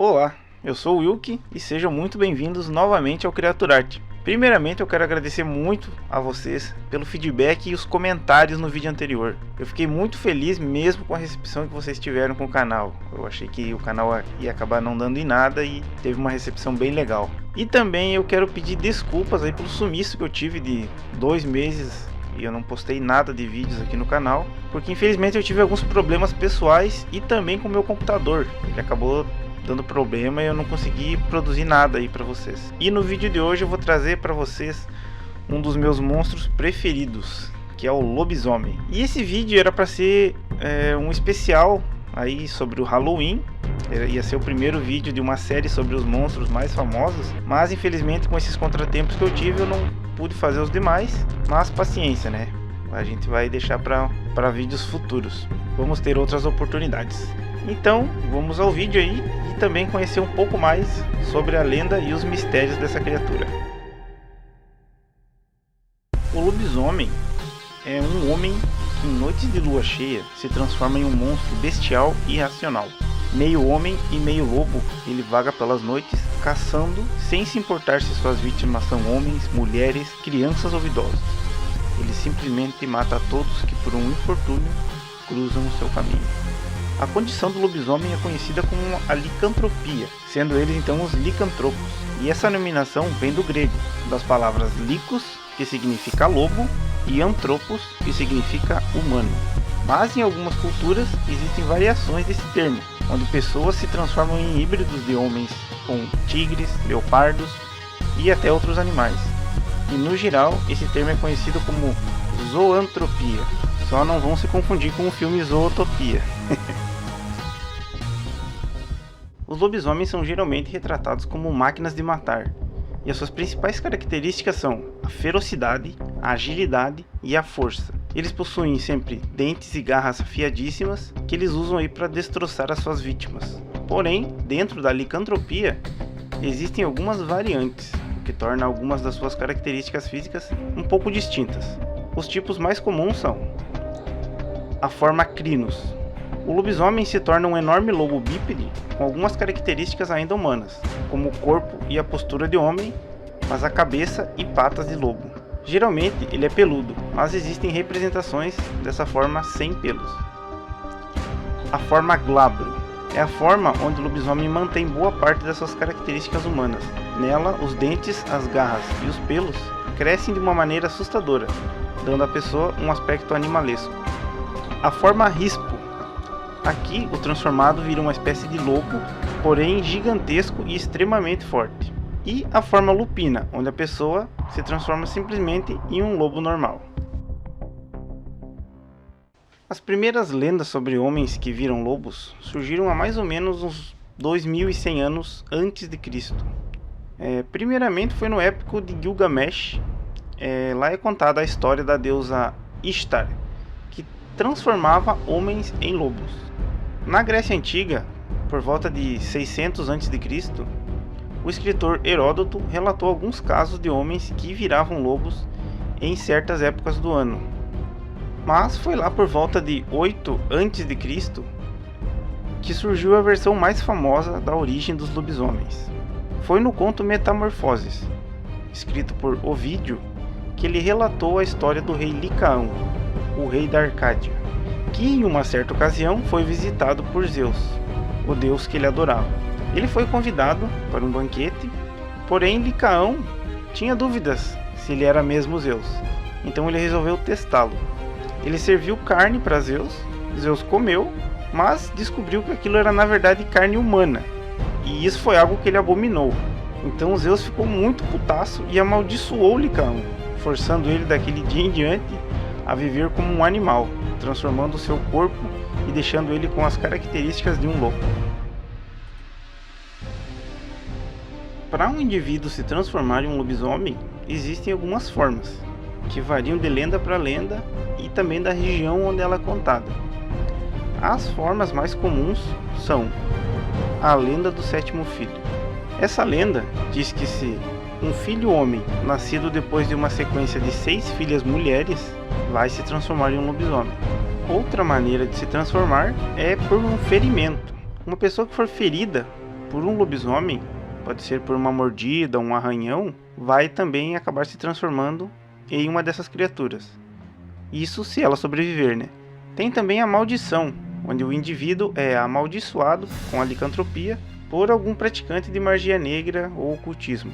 Olá, eu sou o Wilk e sejam muito bem-vindos novamente ao Criaturarte. Primeiramente eu quero agradecer muito a vocês pelo feedback e os comentários no vídeo anterior. Eu fiquei muito feliz mesmo com a recepção que vocês tiveram com o canal. Eu achei que o canal ia acabar não dando em nada e teve uma recepção bem legal. E também eu quero pedir desculpas aí pelo sumiço que eu tive de 2 meses e eu não postei nada de vídeos aqui no canal, porque infelizmente eu tive alguns problemas pessoais e também com o meu computador. Ele acabou dando problema e eu não consegui produzir nada aí pra vocês. E no vídeo de hoje eu vou trazer pra vocês um dos meus monstros preferidos, que é o lobisomem. E esse vídeo era pra ser um especial aí sobre o Halloween. Ia ser o primeiro vídeo de uma série sobre os monstros mais famosos, mas infelizmente com esses contratempos que eu tive eu não pude fazer os demais, mas paciência, né? A gente vai deixar para vídeos futuros. Vamos ter outras oportunidades. Então, vamos ao vídeo aí e também conhecer um pouco mais sobre a lenda e os mistérios dessa criatura. O lobisomem é um homem que em noites de lua cheia se transforma em um monstro bestial e irracional. Meio homem e meio lobo, ele vaga pelas noites caçando sem se importar se suas vítimas são homens, mulheres, crianças ou idosos. Ele simplesmente mata a todos que por um infortúnio cruzam o seu caminho. A condição do lobisomem é conhecida como a licantropia, sendo eles então os licantropos. E essa denominação vem do grego, das palavras licos, que significa lobo, e antropos, que significa humano. Mas em algumas culturas existem variações desse termo, onde pessoas se transformam em híbridos de homens com tigres, leopardos e até outros animais. E no geral esse termo é conhecido como zoantropia. Só não vão se confundir com o filme Zootopia. Os lobisomens são geralmente retratados como máquinas de matar, e as suas principais características são a ferocidade, a agilidade e a força. Eles possuem sempre dentes e garras afiadíssimas que eles usam aí para destroçar as suas vítimas. Porém, dentro da licantropia, existem algumas variantes, o que torna algumas das suas características físicas um pouco distintas. Os tipos mais comuns são a forma Crinos. O lobisomem se torna um enorme lobo bípede com algumas características ainda humanas, como o corpo e a postura de homem, mas a cabeça e patas de lobo. Geralmente ele é peludo, mas existem representações dessa forma sem pelos. A forma Glabro é a forma onde o lobisomem mantém boa parte das suas características humanas. Nela, os dentes, as garras e os pelos crescem de uma maneira assustadora, dando à pessoa um aspecto animalesco. A forma Rispo. Aqui, o transformado vira uma espécie de lobo, porém gigantesco e extremamente forte. E a forma Lupina, onde a pessoa se transforma simplesmente em um lobo normal. As primeiras lendas sobre homens que viram lobos surgiram há mais ou menos uns 2100 anos antes de Cristo. Primeiramente foi no épico de Gilgamesh. Lá é contada a história da deusa Ishtar, que transformava homens em lobos. Na Grécia Antiga, por volta de 600 a.C., o escritor Heródoto relatou alguns casos de homens que viravam lobos em certas épocas do ano. Mas foi lá por volta de 8 a.C. que surgiu a versão mais famosa da origem dos lobisomens. Foi no conto Metamorfoses, escrito por Ovídio, que ele relatou a história do rei Licaão, o rei da Arcádia, que em uma certa ocasião foi visitado por Zeus, o deus que ele adorava. Ele foi convidado para um banquete, porém Licaão tinha dúvidas se ele era mesmo Zeus, então ele resolveu testá-lo. Ele serviu carne para Zeus, Zeus comeu, mas descobriu que aquilo era na verdade carne humana, e isso foi algo que ele abominou. Então Zeus ficou muito putaço e amaldiçoou Licaão, forçando ele daquele dia em diante a viver como um animal, transformando seu corpo e deixando ele com as características de um lobo. Para um indivíduo se transformar em um lobisomem, existem algumas formas, que variam de lenda para lenda e também da região onde ela é contada. As formas mais comuns são a lenda do sétimo filho. Essa lenda diz que se um filho homem, nascido depois de uma sequência de 6 filhas mulheres, vai se transformar em um lobisomem. Outra maneira de se transformar é por um ferimento. Uma pessoa que for ferida por um lobisomem, pode ser por uma mordida, um arranhão, vai também acabar se transformando em uma dessas criaturas. Isso se ela sobreviver, né? Tem também a maldição, onde o indivíduo é amaldiçoado com a licantropia por algum praticante de magia negra ou ocultismo.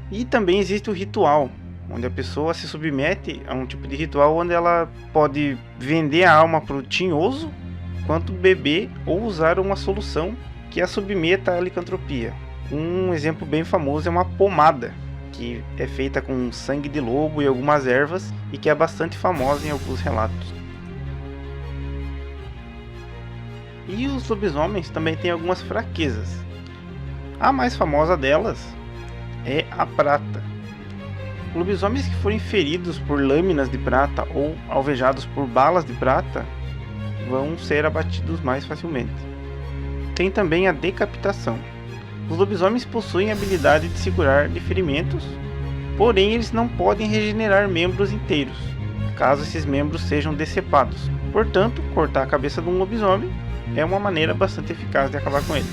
E também existe o ritual, onde a pessoa se submete a um tipo de ritual onde ela pode vender a alma para o tinhoso, quanto beber ou usar uma solução que a submeta à licantropia. Um exemplo bem famoso é uma pomada, que é feita com sangue de lobo e algumas ervas e que é bastante famosa em alguns relatos. E os lobisomens também têm algumas fraquezas. A mais famosa delas é a prata. Lobisomens que forem feridos por lâminas de prata ou alvejados por balas de prata vão ser abatidos mais facilmente. Tem também a decapitação. Os lobisomens possuem a habilidade de se curar de ferimentos, porém eles não podem regenerar membros inteiros, caso esses membros sejam decepados. Portanto, cortar a cabeça de um lobisomem é uma maneira bastante eficaz de acabar com ele.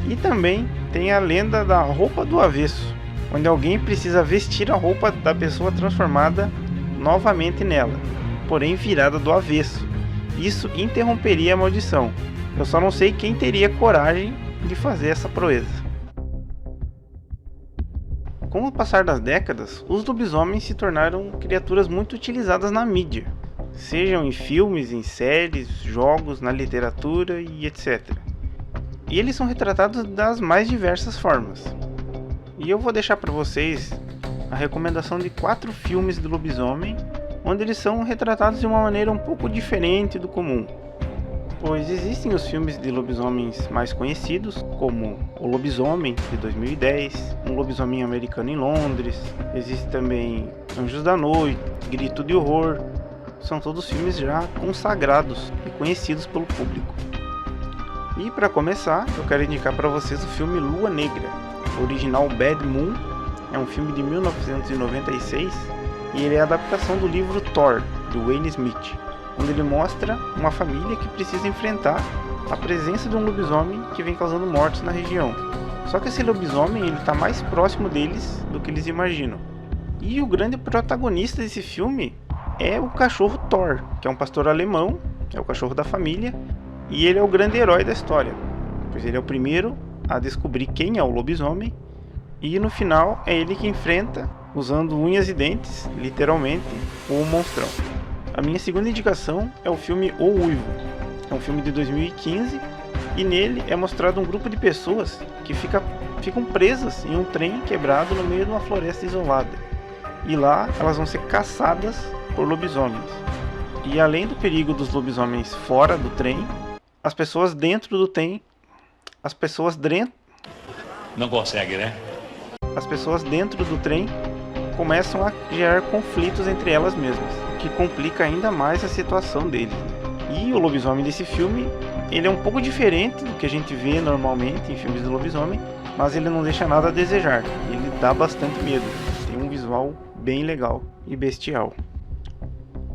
E também tem a lenda da roupa do avesso, onde alguém precisa vestir a roupa da pessoa transformada novamente nela, porém virada do avesso. Isso interromperia a maldição. Eu só não sei quem teria coragem de fazer essa proeza. Com o passar das décadas, os lobisomens se tornaram criaturas muito utilizadas na mídia, sejam em filmes, em séries, jogos, na literatura e etc. E eles são retratados das mais diversas formas. E eu vou deixar para vocês a recomendação de 4 filmes de lobisomem, onde eles são retratados de uma maneira um pouco diferente do comum. Pois existem os filmes de lobisomens mais conhecidos, como O Lobisomem, de 2010, Um Lobisomem Americano em Londres, existe também Anjos da Noite, Grito de Horror. São todos filmes já consagrados e conhecidos pelo público. E para começar, eu quero indicar para vocês o filme Lua Negra, o original Bad Moon. É um filme de 1996 e ele é a adaptação do livro Thor, de Wayne Smith, onde ele mostra uma família que precisa enfrentar a presença de um lobisomem que vem causando mortes na região. Só que esse lobisomem está mais próximo deles do que eles imaginam. E o grande protagonista desse filme é o cachorro Thor, que é um pastor alemão, é o cachorro da família, e ele é o grande herói da história, pois ele é o primeiro a descobrir quem é o lobisomem, e no final é ele que enfrenta, usando unhas e dentes, literalmente, o monstrão. A minha segunda indicação é o filme O Uivo. É um filme de 2015 e nele é mostrado um grupo de pessoas que ficam presas em um trem quebrado no meio de uma floresta isolada. E lá elas vão ser caçadas por lobisomens. E além do perigo dos lobisomens fora do trem, as pessoas dentro do trem... Não consegue, né? As pessoas dentro do trem começam a gerar conflitos entre elas mesmas, que complica ainda mais a situação deles. E o lobisomem desse filme, ele é um pouco diferente do que a gente vê normalmente em filmes de lobisomem, mas ele não deixa nada a desejar, ele dá bastante medo, tem um visual bem legal e bestial.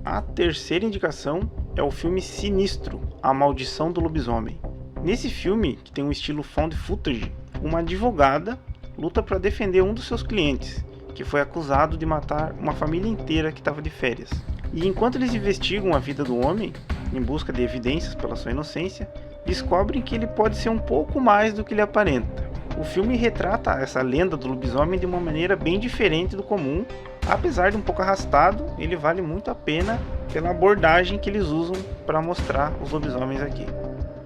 A terceira indicação é o filme Sinistro, A Maldição do Lobisomem. Nesse filme, que tem um estilo found footage, uma advogada luta para defender um dos seus clientes, que foi acusado de matar uma família inteira que estava de férias. E enquanto eles investigam a vida do homem, em busca de evidências pela sua inocência, descobrem que ele pode ser um pouco mais do que ele aparenta. O filme retrata essa lenda do lobisomem de uma maneira bem diferente do comum. Apesar de um pouco arrastado, ele vale muito a pena pela abordagem que eles usam para mostrar os lobisomens aqui.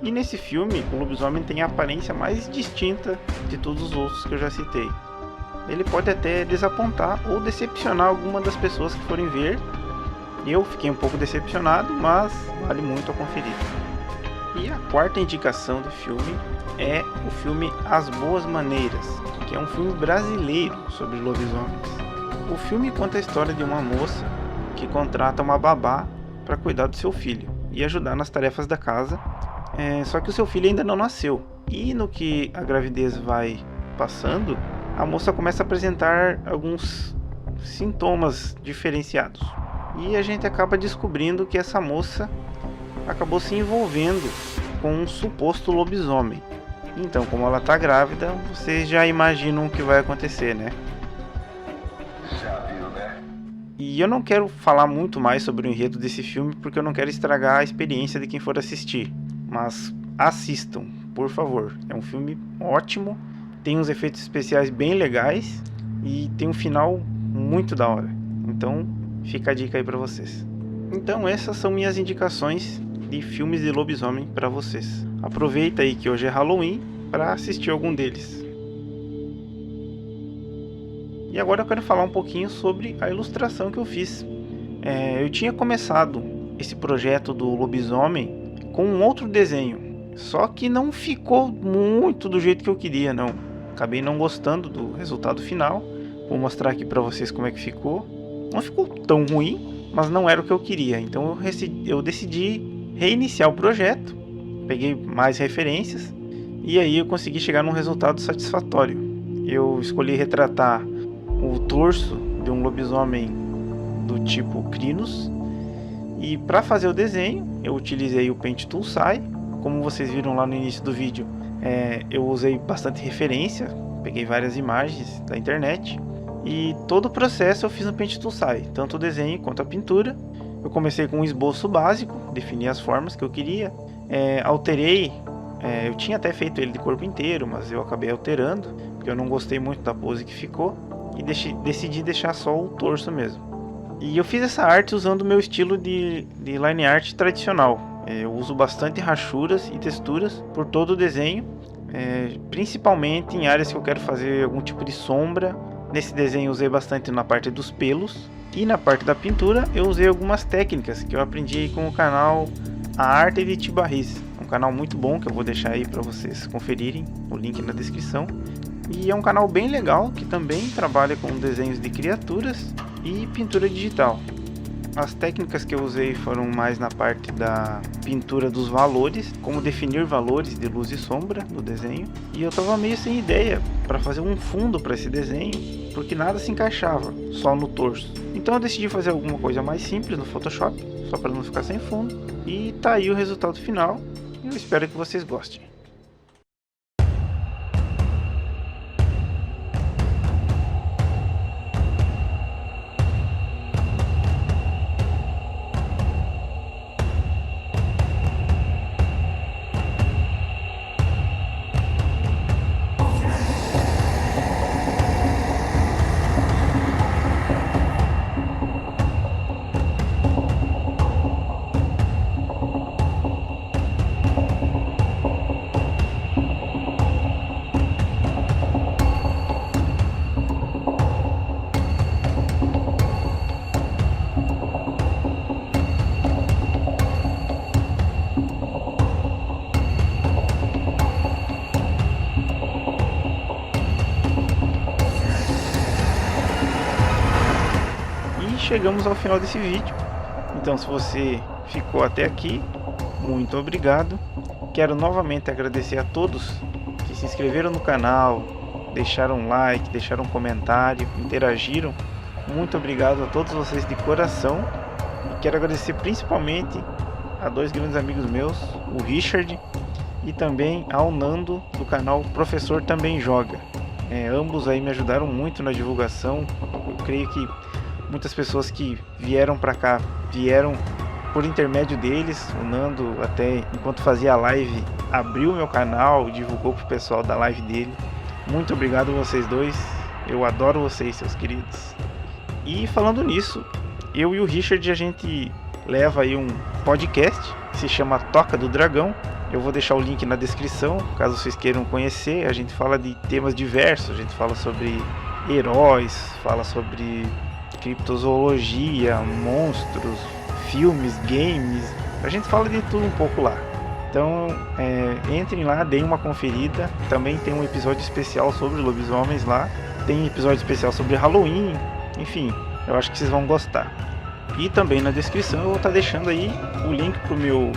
E nesse filme, o lobisomem tem a aparência mais distinta de todos os outros que eu já citei. Ele pode até desapontar ou decepcionar alguma das pessoas que forem ver. Eu fiquei um pouco decepcionado, mas vale muito a conferir. E a quarta indicação do filme é o filme As Boas Maneiras, que é um filme brasileiro sobre lobisomens. O filme conta a história de uma moça que contrata uma babá para cuidar do seu filho e ajudar nas tarefas da casa, só que o seu filho ainda não nasceu. E no que a gravidez vai passando, a moça começa a apresentar alguns sintomas diferenciados. E a gente acaba descobrindo que essa moça acabou se envolvendo com um suposto lobisomem. Então, como ela tá grávida, vocês já imaginam o que vai acontecer, né? Já viu, né? E eu não quero falar muito mais sobre o enredo desse filme, porque eu não quero estragar a experiência de quem for assistir. Mas assistam, por favor. É um filme ótimo, tem uns efeitos especiais bem legais e tem um final muito da hora. Então, fica a dica aí pra vocês. Então, essas são minhas indicações de filmes de lobisomem pra vocês. Aproveita aí que hoje é Halloween para assistir algum deles. E agora eu quero falar um pouquinho sobre a ilustração que eu fiz. Eu tinha começado esse projeto do lobisomem com um outro desenho, só que não ficou muito do jeito que eu queria, não. Acabei não gostando do resultado final. Vou mostrar aqui pra vocês como é que ficou. Não ficou tão ruim, mas não era o que eu queria. Então eu decidi reiniciar o projeto. Peguei mais referências e aí eu consegui chegar num resultado satisfatório. Eu escolhi retratar o torso de um lobisomem do tipo Crinos. E para fazer o desenho, eu utilizei o Paint Tool SAI. Como vocês viram lá no início do vídeo, eu usei bastante referência, peguei várias imagens da internet. E todo o processo eu fiz no Paint Tool SAI, tanto o desenho quanto a pintura. Eu comecei com um esboço básico, defini as formas que eu queria. Alterei, eu tinha até feito ele de corpo inteiro, mas eu acabei alterando, porque eu não gostei muito da pose que ficou. E decidi deixar só o torso mesmo. E eu fiz essa arte usando o meu estilo de line art tradicional. Eu uso bastante rachuras e texturas por todo o desenho, principalmente em áreas que eu quero fazer algum tipo de sombra. Nesse desenho eu usei bastante na parte dos pelos. E na parte da pintura eu usei algumas técnicas que eu aprendi com o canal A Arte de Tibarris. Um canal muito bom que eu vou deixar aí para vocês conferirem, o link na descrição. E é um canal bem legal que também trabalha com desenhos de criaturas e pintura digital. As técnicas que eu usei foram mais na parte da pintura dos valores, como definir valores de luz e sombra no desenho. E eu tava meio sem ideia para fazer um fundo para esse desenho, porque nada se encaixava, só no torso. Então eu decidi fazer alguma coisa mais simples no Photoshop, só para não ficar sem fundo. E tá aí o resultado final, e eu espero que vocês gostem. Chegamos ao final desse vídeo. Então, se você ficou até aqui, muito obrigado. Quero novamente agradecer a todos que se inscreveram no canal, deixaram um like, deixaram um comentário, interagiram. Muito obrigado a todos vocês de coração. E quero agradecer principalmente a dois grandes amigos meus, o Richard e também ao Nando do canal Professor Também Joga. Ambos aí me ajudaram muito na divulgação. Eu creio que muitas pessoas que vieram para cá vieram por intermédio deles. O Nando, até enquanto fazia a live, abriu meu canal, divulgou pro pessoal da live dele. Muito obrigado a vocês dois. Eu adoro vocês, seus queridos. E falando nisso, eu e o Richard, a gente leva aí um podcast que se chama Toca do Dragão. Eu vou deixar o link na descrição, caso vocês queiram conhecer. A gente fala de temas diversos, a gente fala sobre heróis, fala sobre criptozoologia, monstros, filmes, games. A gente fala de tudo um pouco lá. Então entrem lá, deem uma conferida. Também tem um episódio especial sobre lobisomens lá. Tem episódio especial sobre Halloween. Enfim, eu acho que vocês vão gostar. E também na descrição eu vou estar deixando aí o link pro meu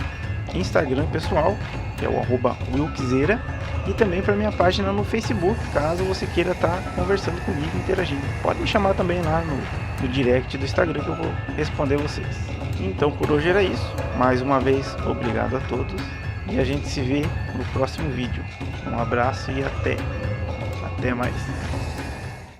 Instagram pessoal, que é o @wilkzeira, e também para minha página no Facebook, caso você queira estar conversando comigo, interagindo. Pode me chamar também lá no direct do Instagram que eu vou responder vocês. Então por hoje era isso. Mais uma vez, obrigado a todos E a gente se vê no próximo vídeo. Um abraço e até mais.